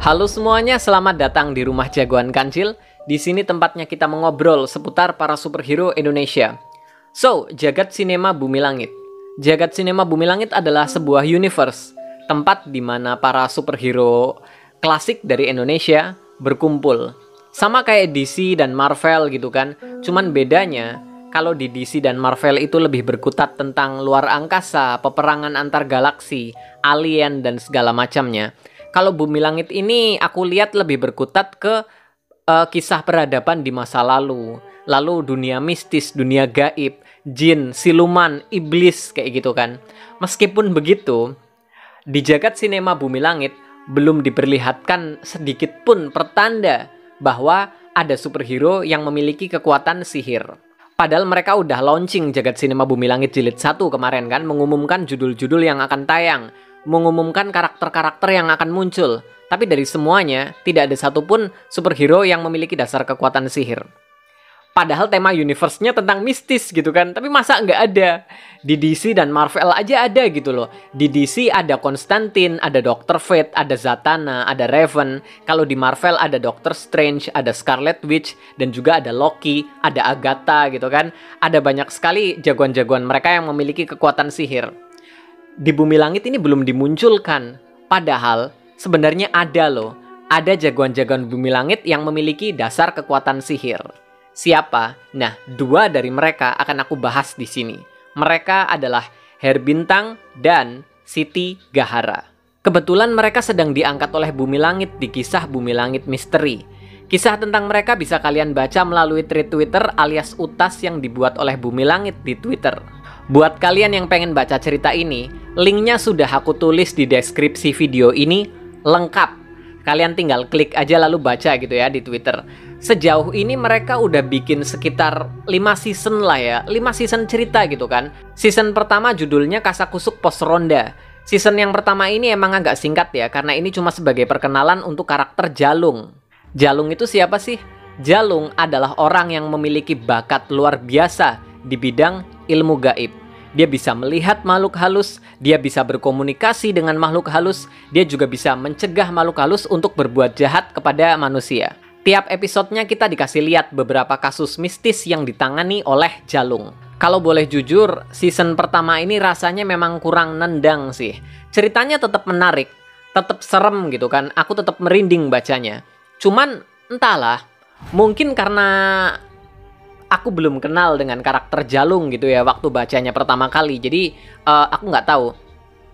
Halo semuanya, selamat datang di Rumah Jagoan Kancil. Di sini tempatnya kita mengobrol seputar para superhero Indonesia. So, Jagat Sinema Bumi Langit. Jagat Sinema Bumi Langit adalah sebuah universe, tempat di mana para superhero klasik dari Indonesia berkumpul. Sama kayak DC dan Marvel gitu kan. Cuman bedanya, kalau di DC dan Marvel itu lebih berkutat tentang luar angkasa, peperangan antar galaksi, alien dan segala macamnya. Kalau Bumi Langit ini aku lihat lebih berkutat ke kisah peradaban di masa lalu. Lalu dunia mistis, dunia gaib, jin, siluman, iblis kayak gitu kan. Meskipun begitu, di Jagat Sinema Bumi Langit belum diperlihatkan sedikit pun pertanda bahwa ada superhero yang memiliki kekuatan sihir. Padahal mereka udah launching Jagat Sinema Bumi Langit Jilid 1 kemarin kan, mengumumkan judul-judul yang akan tayang, mengumumkan karakter-karakter yang akan muncul. Tapi dari semuanya, tidak ada satupun superhero yang memiliki dasar kekuatan sihir. Padahal tema universe-nya tentang mistis gitu kan. Tapi masa nggak ada? Di DC dan Marvel aja ada gitu loh. Di DC ada Constantine, ada Dr. Fate, ada Zatanna, ada Raven. Kalau di Marvel ada Doctor Strange, ada Scarlet Witch, dan juga ada Loki, ada Agatha gitu kan. Ada banyak sekali jagoan-jagoan mereka yang memiliki kekuatan sihir. Di Bumi Langit ini belum dimunculkan. Padahal sebenarnya ada loh. Ada jagoan-jagoan Bumi Langit yang memiliki dasar kekuatan sihir. Siapa? Nah, dua dari mereka akan aku bahas di sini. Mereka adalah Her Bintang dan Siti Gahara. Kebetulan mereka sedang diangkat oleh Bumi Langit di kisah Bumi Langit Misteri. Kisah tentang mereka bisa kalian baca melalui thread Twitter alias utas yang dibuat oleh Bumi Langit di Twitter. Buat kalian yang pengen baca cerita ini, linknya sudah aku tulis di deskripsi video ini lengkap. Kalian tinggal klik aja lalu baca gitu ya di Twitter. Sejauh ini mereka udah bikin sekitar 5 season lah ya, 5 season cerita gitu kan. Season pertama judulnya Kasakusuk Pos Ronda. Season yang pertama ini emang agak singkat ya, karena ini cuma sebagai perkenalan untuk karakter Jalung. Jalung itu siapa sih? Jalung adalah orang yang memiliki bakat luar biasa di bidang ilmu gaib. Dia bisa melihat makhluk halus, dia bisa berkomunikasi dengan makhluk halus, dia juga bisa mencegah makhluk halus untuk berbuat jahat kepada manusia. Tiap episodenya kita dikasih lihat beberapa kasus mistis yang ditangani oleh Jalung. Kalau boleh jujur, season pertama ini rasanya memang kurang nendang sih. Ceritanya tetap menarik, tetap serem gitu kan, aku tetap merinding bacanya. Cuman entahlah, mungkin karena aku belum kenal dengan karakter Jalung gitu ya waktu bacanya pertama kali. Jadi aku nggak tahu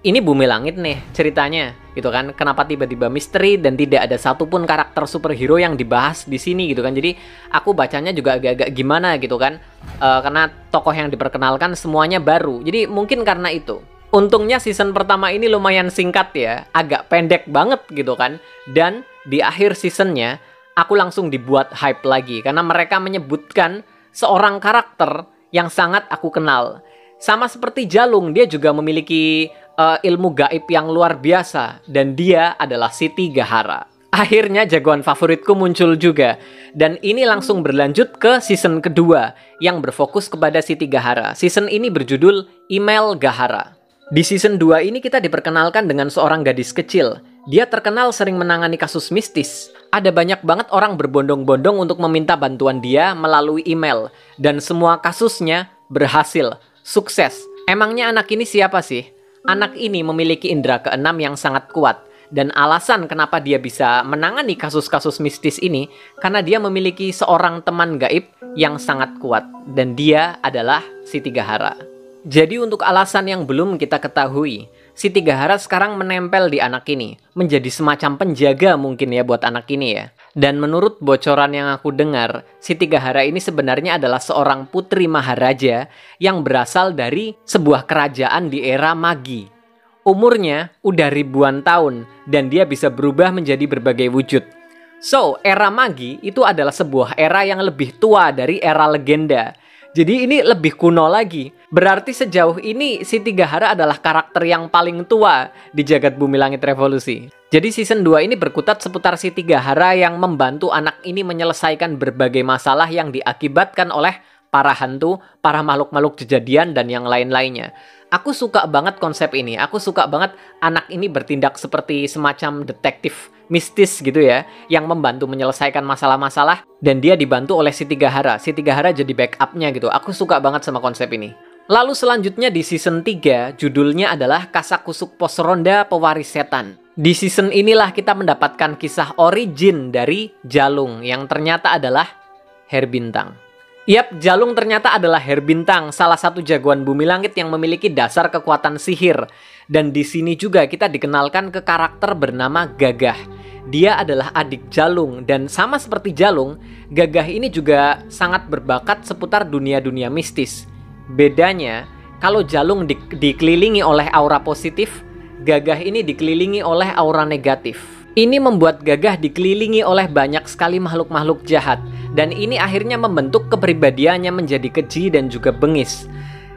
ini Bumi Langit nih ceritanya gitu kan. Kenapa tiba-tiba misteri dan tidak ada satupun karakter superhero yang dibahas di sini gitu kan. Jadi aku bacanya juga agak-agak gimana gitu kan. Karena tokoh yang diperkenalkan semuanya baru. Jadi mungkin karena itu. Untungnya season pertama ini lumayan singkat ya. Agak pendek banget gitu kan. Dan di akhir seasonnya aku langsung dibuat hype lagi. Karena mereka menyebutkan seorang karakter yang sangat aku kenal. Sama seperti Jalung, dia juga memiliki ilmu gaib yang luar biasa. Dan dia adalah Siti Gahara. Akhirnya jagoan favoritku muncul juga. Dan ini langsung berlanjut ke season kedua yang berfokus kepada Siti Gahara. Season ini berjudul Email Gahara. Di season 2 ini kita diperkenalkan dengan seorang gadis kecil. Dia terkenal sering menangani kasus mistis. Ada banyak banget orang berbondong-bondong untuk meminta bantuan dia melalui email. Dan semua kasusnya berhasil, sukses. Emangnya anak ini siapa sih? Anak ini memiliki indera keenam yang sangat kuat. Dan alasan kenapa dia bisa menangani kasus-kasus mistis ini, karena dia memiliki seorang teman gaib yang sangat kuat. Dan dia adalah Siti Gahara. Jadi untuk alasan yang belum kita ketahui, Siti Gahara sekarang menempel di anak ini, menjadi semacam penjaga mungkin ya buat anak ini ya. Dan menurut bocoran yang aku dengar, Siti Gahara ini sebenarnya adalah seorang putri maharaja yang berasal dari sebuah kerajaan di era Magi. Umurnya udah ribuan tahun dan dia bisa berubah menjadi berbagai wujud. So, era Magi itu adalah sebuah era yang lebih tua dari era legenda. Jadi ini lebih kuno lagi. Berarti sejauh ini Siti Gahara adalah karakter yang paling tua di Jagat Bumi Langit Revolusi. Jadi season 2 ini berkutat seputar Siti Gahara yang membantu anak ini menyelesaikan berbagai masalah yang diakibatkan oleh para hantu, para makhluk-makhluk kejadian dan yang lain-lainnya. Aku suka banget konsep ini. Aku suka banget anak ini bertindak seperti semacam detektif mistis gitu ya, yang membantu menyelesaikan masalah-masalah, dan dia dibantu oleh si Tigahara. Si Tigahara jadi backupnya gitu. Aku suka banget sama konsep ini. Lalu selanjutnya di season 3, judulnya adalah Kasakusuk Pos Ronda Pewaris Setan. Di season inilah kita mendapatkan kisah origin dari Jalung, yang ternyata adalah Herbintang. Yap, Jalung ternyata adalah Herbintang, salah satu jagoan bumi langit yang memiliki dasar kekuatan sihir. Dan di sini juga kita dikenalkan ke karakter bernama Gagah. Dia adalah adik Jalung, dan sama seperti Jalung, Gagah ini juga sangat berbakat seputar dunia-dunia mistis. Bedanya, kalau Jalung dikelilingi oleh aura positif, Gagah ini dikelilingi oleh aura negatif. Ini membuat Gagah dikelilingi oleh banyak sekali makhluk-makhluk jahat, dan ini akhirnya membentuk kepribadiannya menjadi keji dan juga bengis.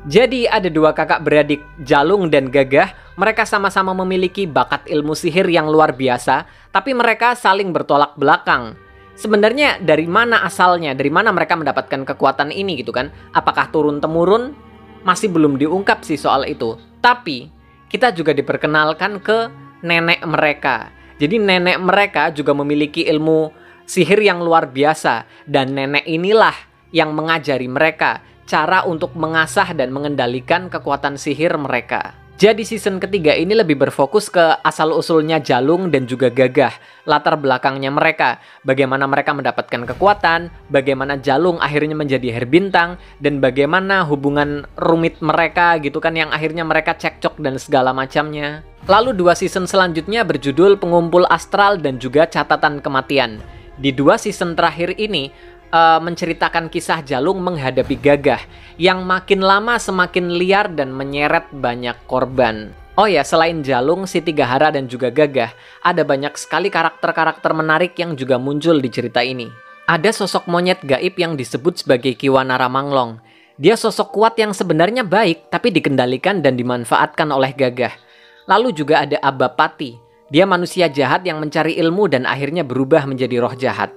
Jadi ada dua kakak beradik, Jalung dan Gagah. Mereka sama-sama memiliki bakat ilmu sihir yang luar biasa, tapi mereka saling bertolak belakang. Sebenarnya dari mana asalnya, dari mana mereka mendapatkan kekuatan ini gitu kan? Apakah turun-temurun? Masih belum diungkap sih soal itu. Tapi kita juga diperkenalkan ke nenek mereka. Jadi nenek mereka juga memiliki ilmu sihir yang luar biasa, dan nenek inilah yang mengajari mereka cara untuk mengasah dan mengendalikan kekuatan sihir mereka. Jadi season ketiga ini lebih berfokus ke asal-usulnya Jalung dan juga Gagah, latar belakangnya mereka, bagaimana mereka mendapatkan kekuatan, bagaimana Jalung akhirnya menjadi Herbintang, dan bagaimana hubungan rumit mereka gitu kan, yang akhirnya mereka cekcok dan segala macamnya. Lalu 2 season selanjutnya berjudul Pengumpul Astral dan juga Catatan Kematian. Di 2 season terakhir ini menceritakan kisah Jalung menghadapi Gagah yang makin lama semakin liar dan menyeret banyak korban. Oh ya, selain Jalung, si Tigahara dan juga Gagah, ada banyak sekali karakter-karakter menarik yang juga muncul di cerita ini. Ada sosok monyet gaib yang disebut sebagai Kiwanara Manglong. Dia sosok kuat yang sebenarnya baik, tapi dikendalikan dan dimanfaatkan oleh Gagah. Lalu juga ada Abapati. Dia manusia jahat yang mencari ilmu dan akhirnya berubah menjadi roh jahat.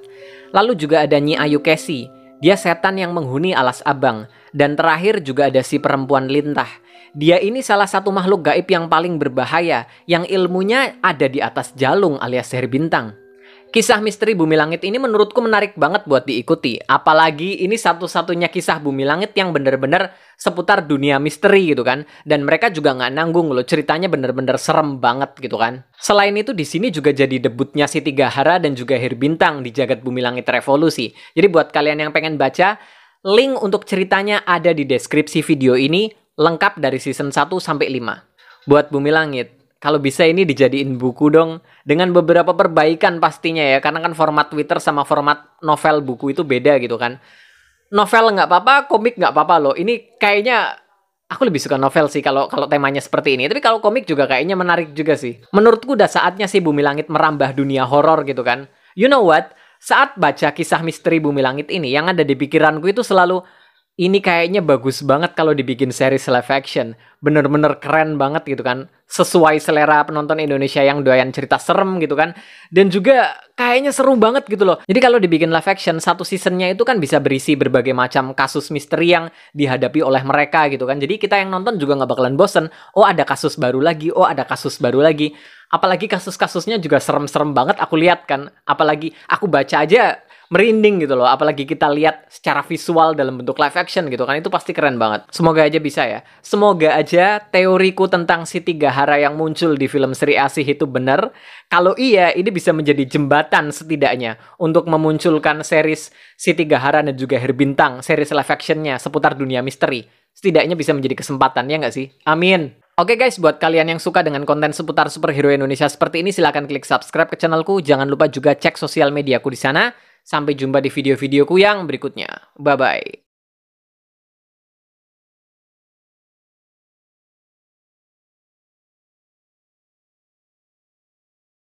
Lalu juga ada Nyi Ayu Kesi. Dia setan yang menghuni alas abang. Dan terakhir juga ada si perempuan lintah. Dia ini salah satu makhluk gaib yang paling berbahaya, yang ilmunya ada di atas Jalung alias Herbintang. Kisah misteri Bumi Langit ini menurutku menarik banget buat diikuti. Apalagi ini satu-satunya kisah Bumi Langit yang bener-bener seputar dunia misteri gitu kan. Dan mereka juga nggak nanggung loh, ceritanya bener-bener serem banget gitu kan. Selain itu di sini juga jadi debutnya si Tigahara dan juga Herbintang di Jagat Bumi Langit Revolusi. Jadi buat kalian yang pengen baca, link untuk ceritanya ada di deskripsi video ini, lengkap dari season 1 sampai 5. Buat Bumi Langit, kalau bisa ini dijadiin buku dong, dengan beberapa perbaikan pastinya ya, karena kan format Twitter sama format novel buku itu beda gitu kan. Novel nggak apa-apa, komik nggak apa-apa loh. Ini kayaknya aku lebih suka novel sih kalau temanya seperti ini. Tapi kalau komik juga kayaknya menarik juga sih. Menurutku udah saatnya sih Bumi Langit merambah dunia horor gitu kan. You know what? Saat baca kisah misteri Bumi Langit ini, yang ada di pikiranku itu selalu, ini kayaknya bagus banget kalau dibikin series live action. Bener-bener keren banget gitu kan. Sesuai selera penonton Indonesia yang doyan cerita serem gitu kan. Dan juga kayaknya seru banget gitu loh. Jadi kalau dibikin live action, satu seasonnya itu kan bisa berisi berbagai macam kasus misteri yang dihadapi oleh mereka gitu kan. Jadi kita yang nonton juga nggak bakalan bosen. Oh ada kasus baru lagi, oh ada kasus baru lagi. Apalagi kasus-kasusnya juga serem-serem banget aku lihat kan. Apalagi aku baca aja merinding gitu loh, apalagi kita lihat secara visual dalam bentuk live action gitu kan, itu pasti keren banget. Semoga aja bisa ya. Semoga aja teoriku tentang si Tigahara yang muncul di film Sri Asih itu benar. Kalau iya, ini bisa menjadi jembatan setidaknya untuk memunculkan series si Tigahara dan juga Herbintang, series live actionnya seputar dunia misteri. Setidaknya bisa menjadi kesempatan, ya nggak sih? Amin. Oke guys, buat kalian yang suka dengan konten seputar superhero Indonesia seperti ini, silahkan klik subscribe ke channelku. Jangan lupa juga cek sosial mediaku di sana. Sampai jumpa di video-videoku yang berikutnya. Bye-bye.